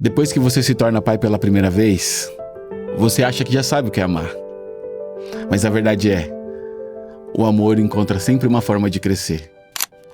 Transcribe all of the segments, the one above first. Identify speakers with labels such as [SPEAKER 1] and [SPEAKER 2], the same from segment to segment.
[SPEAKER 1] Depois que você se torna pai pela primeira vez, você acha que já sabe o que é amar. Mas a verdade é, o amor encontra sempre uma forma de crescer.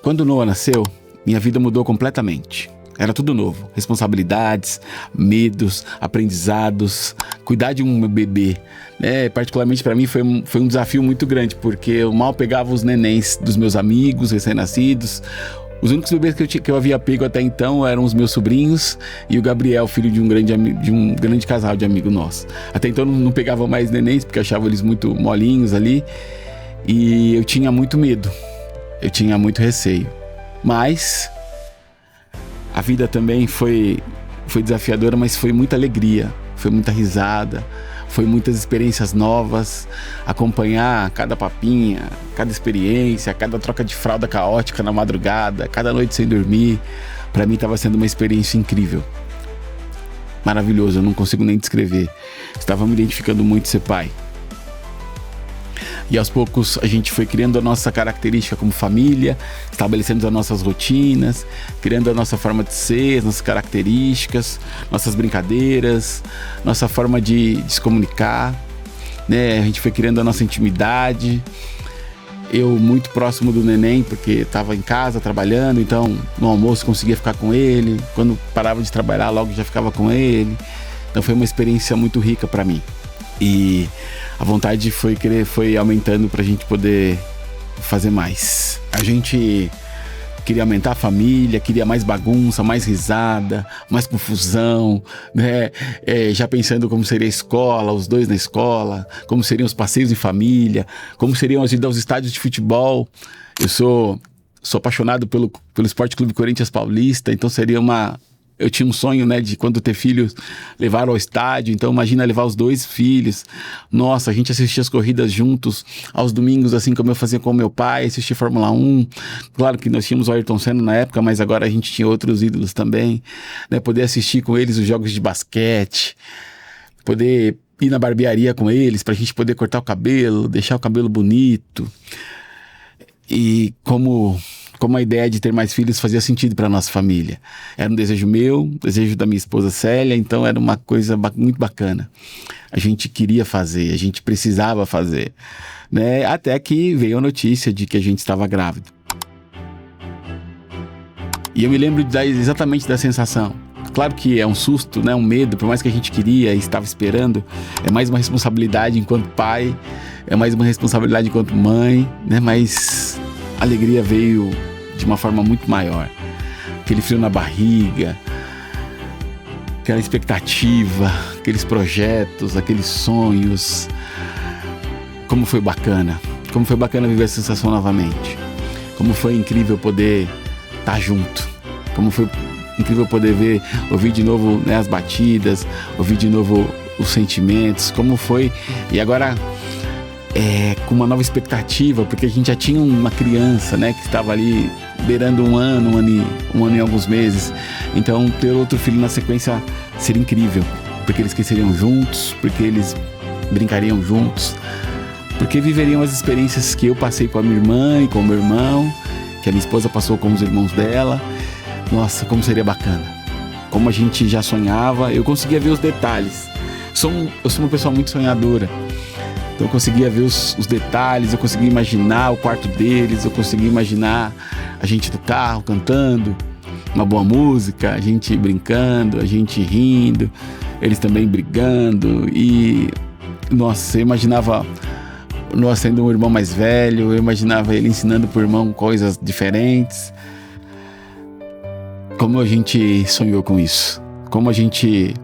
[SPEAKER 1] Quando Noah nasceu, minha vida mudou completamente. Era tudo novo. Responsabilidades, medos, aprendizados, cuidar de um bebê. Particularmente para mim foi um desafio muito grande, porque eu mal pegava os nenéns dos meus amigos recém-nascidos. Os únicos bebês que eu havia pego até então eram os meus sobrinhos e o Gabriel, filho de um grande casal de amigo nosso. Até então eu não pegava mais nenéns, porque eu achava eles muito molinhos ali. E eu tinha muito medo, eu tinha muito receio. Mas a vida também foi desafiadora, mas foi muita alegria, foi muita risada, foi muitas experiências novas. Acompanhar cada papinha, cada experiência, cada troca de fralda caótica na madrugada, cada noite sem dormir, para mim estava sendo uma experiência incrível. Maravilhoso, eu não consigo nem descrever. Estava me identificando muito ser pai. E aos poucos a gente foi criando a nossa característica como família, estabelecendo as nossas rotinas, criando a nossa forma de ser, as nossas características, nossas brincadeiras, nossa forma de se comunicar, né? A gente foi criando a nossa intimidade. Eu muito próximo do neném, porque estava em casa trabalhando, então no almoço conseguia ficar com ele. Quando parava de trabalhar, logo já ficava com ele. Então foi uma experiência muito rica para mim. E a vontade foi aumentando para a gente poder fazer mais. A gente queria aumentar a família, queria mais bagunça, mais risada, mais confusão, né? Já pensando como seria a escola, os dois na escola, como seriam os passeios em família, como seriam as idas aos estádios de futebol. Eu sou apaixonado pelo Esporte Clube Corinthians Paulista, então eu tinha um sonho, né, de quando ter filhos, levar ao estádio. Então imagina levar os 2 filhos. Nossa, a gente assistia as corridas juntos aos domingos, assim como eu fazia com meu pai, assistia Fórmula 1. Claro que nós tínhamos o Ayrton Senna na época, mas agora a gente tinha outros ídolos também, né? Poder assistir com eles os jogos de basquete, poder ir na barbearia com eles pra gente poder cortar o cabelo, deixar o cabelo bonito. E como a ideia de ter mais filhos fazia sentido para nossa família. Era um desejo meu, desejo da minha esposa Célia, então era uma coisa muito bacana. A gente queria fazer, a gente precisava fazer, né? Até que veio a notícia de que a gente estava grávido. E eu me lembro exatamente da sensação. Claro que é um susto, né? Um medo, por mais que a gente queria e estava esperando, é mais uma responsabilidade enquanto pai, é mais uma responsabilidade enquanto mãe, né? Mas a alegria veio de uma forma muito maior. Aquele frio na barriga, aquela expectativa, aqueles projetos, aqueles sonhos. Como foi bacana viver essa sensação novamente. Como foi incrível poder estar junto. Como foi incrível poder ouvir de novo, né, as batidas, ouvir de novo os sentimentos. Como foi, e agora com uma nova expectativa, porque a gente já tinha uma criança, né, que estava ali beirando um ano e alguns meses. Então ter outro filho na sequência seria incrível, porque eles cresceriam juntos, porque eles brincariam juntos, porque viveriam as experiências que eu passei com a minha irmã e com o meu irmão, que a minha esposa passou com os irmãos dela. Nossa, como seria bacana. Como a gente já sonhava, eu conseguia ver os detalhes. Eu sou uma pessoa muito sonhadora. Então eu conseguia ver os detalhes, eu conseguia imaginar o quarto deles, eu conseguia imaginar a gente no carro cantando uma boa música, a gente brincando, a gente rindo, eles também brigando. E nossa, eu imaginava nós sendo um irmão mais velho, eu imaginava ele ensinando pro irmão coisas diferentes. Como a gente sonhou com isso, como a gente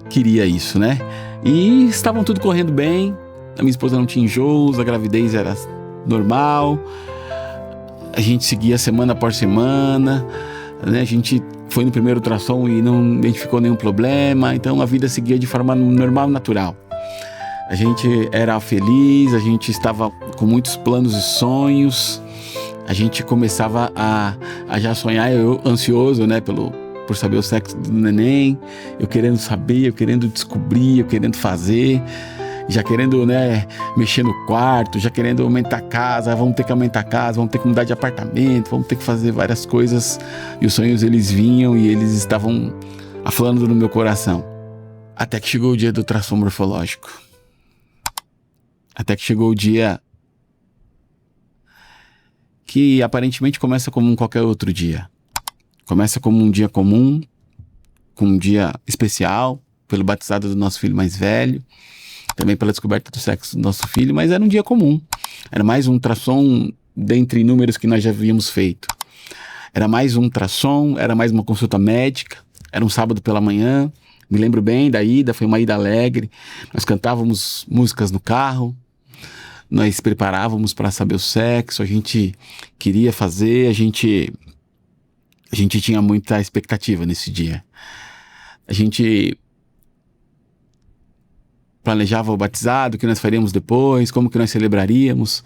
[SPEAKER 1] queria isso, né? E estavam tudo correndo bem, a minha esposa não tinha enjoos, a gravidez era normal, a gente seguia semana após semana, né? A gente foi no primeiro ultrassom e não identificou nenhum problema, então a vida seguia de forma normal e natural. A gente era feliz, a gente estava com muitos planos e sonhos, a gente começava a já sonhar, eu ansioso, né, por saber o sexo do neném, eu querendo saber, eu querendo descobrir, eu querendo fazer. já querendo, né, mexer no quarto, já querendo aumentar a casa, vamos ter que aumentar a casa, vamos ter que mudar de apartamento, vamos ter que fazer várias coisas. E os sonhos, eles vinham e eles estavam aflorando no meu coração. Até que chegou o dia do ultrassom morfológico. Até que chegou o dia que aparentemente começa como qualquer outro dia. Começa como um dia comum, com um dia especial, pelo batizado do nosso filho mais velho, também pela descoberta do sexo do nosso filho, mas era um dia comum. Era mais um ultrassom dentre inúmeros que nós já havíamos feito. Era mais um ultrassom, era mais uma consulta médica, era um sábado pela manhã, me lembro bem da ida, foi uma ida alegre, nós cantávamos músicas no carro, nós preparávamos para saber o sexo, a gente queria fazer, a gente tinha muita expectativa nesse dia. A gente planejava o batizado, o que nós faríamos depois, como que nós celebraríamos,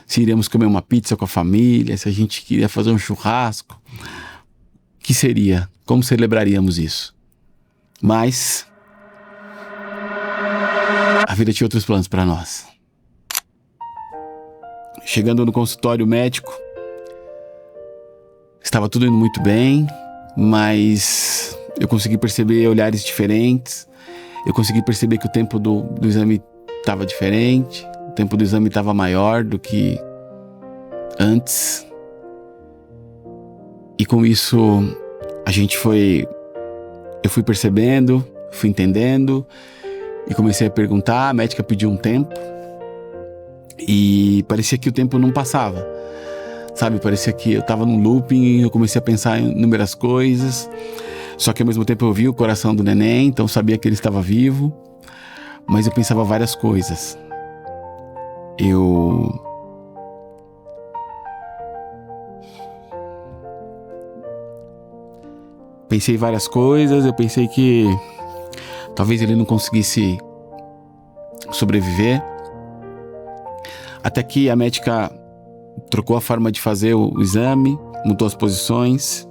[SPEAKER 1] se iríamos comer uma pizza com a família, se a gente queria fazer um churrasco, o que seria, como celebraríamos isso. Mas a vida tinha outros planos para nós. Chegando no consultório médico, estava tudo indo muito bem, mas eu consegui perceber olhares diferentes. Eu consegui perceber que o tempo do exame estava diferente. O tempo do exame estava maior do que antes. E com isso, eu fui percebendo, fui entendendo. E comecei a perguntar, a médica pediu um tempo. E parecia que o tempo não passava. Sabe, parecia que eu estava num looping, eu comecei a pensar em inúmeras coisas. Só que ao mesmo tempo eu vi o coração do neném, então eu sabia que ele estava vivo. Mas eu pensava várias coisas. Eu pensei várias coisas, eu pensei que talvez ele não conseguisse sobreviver. Até que a médica trocou a forma de fazer o exame, mudou as posições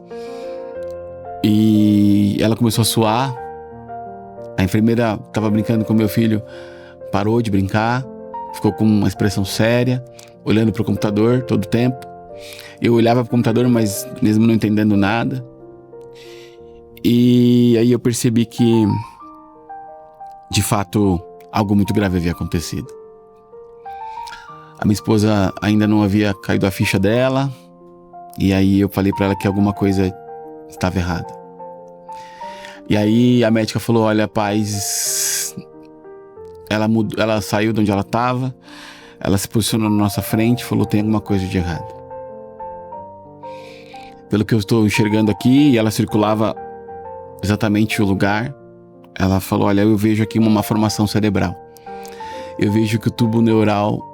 [SPEAKER 1] e ela começou a suar. A enfermeira estava brincando com meu filho, parou de brincar, ficou com uma expressão séria, olhando para o computador todo o tempo. Eu olhava para o computador, mas mesmo não entendendo nada. E aí eu percebi que, de fato, algo muito grave havia acontecido. A minha esposa ainda não havia caído a ficha dela, e aí eu falei para ela que alguma coisa estava errada. E aí a médica falou, olha, paz, ela saiu de onde ela estava, ela se posicionou na nossa frente e falou, tem alguma coisa de errado. Pelo que eu estou enxergando aqui, e ela circulava exatamente o lugar, ela falou, olha, eu vejo aqui uma malformação cerebral. Eu vejo que o tubo neural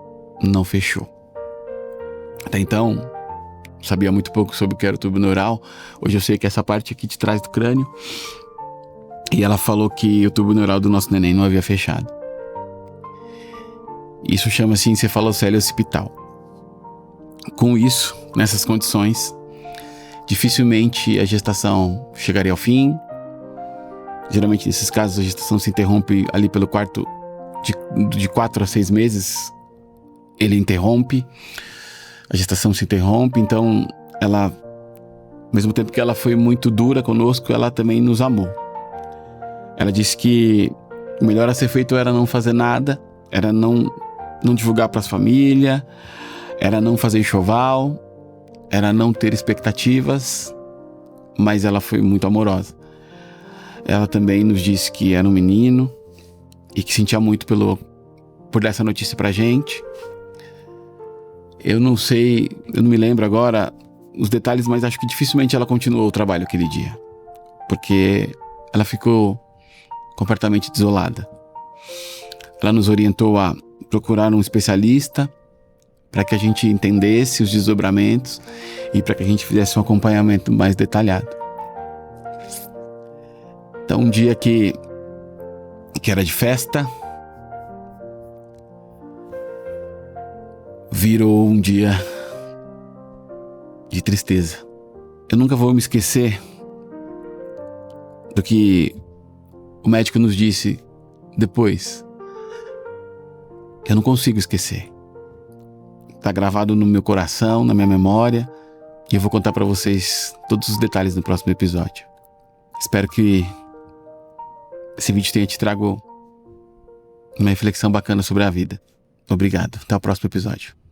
[SPEAKER 1] não fechou. Até então, sabia muito pouco sobre o que era o tubo neural. Hoje eu sei que essa parte aqui de trás do crânio. E ela falou que o tubo neural do nosso neném não havia fechado. Isso chama-se encefalocele occipital. Com isso, nessas condições, dificilmente a gestação chegaria ao fim. Geralmente, nesses casos, a gestação se interrompe ali pelo quarto de 4 a 6 meses. Ele interrompe, a gestação se interrompe, então ela, ao mesmo tempo que ela foi muito dura conosco, ela também nos amou. Ela disse que o melhor a ser feito era não fazer nada, era não divulgar para as famílias, era não fazer enxoval, era não ter expectativas, mas ela foi muito amorosa. Ela também nos disse que era um menino e que sentia muito por dar essa notícia pra gente. Eu não sei, eu não me lembro agora os detalhes, mas acho que dificilmente ela continuou o trabalho aquele dia, porque ela ficou completamente desolada. Ela nos orientou a procurar um especialista para que a gente entendesse os desdobramentos e para que a gente fizesse um acompanhamento mais detalhado. Então, um dia que era de festa, virou um dia de tristeza. Eu nunca vou me esquecer do que o médico nos disse depois. Eu não consigo esquecer. Tá gravado no meu coração, na minha memória, e eu vou contar para vocês todos os detalhes no próximo episódio. Espero que esse vídeo tenha te trago uma reflexão bacana sobre a vida. Obrigado. Até o próximo episódio.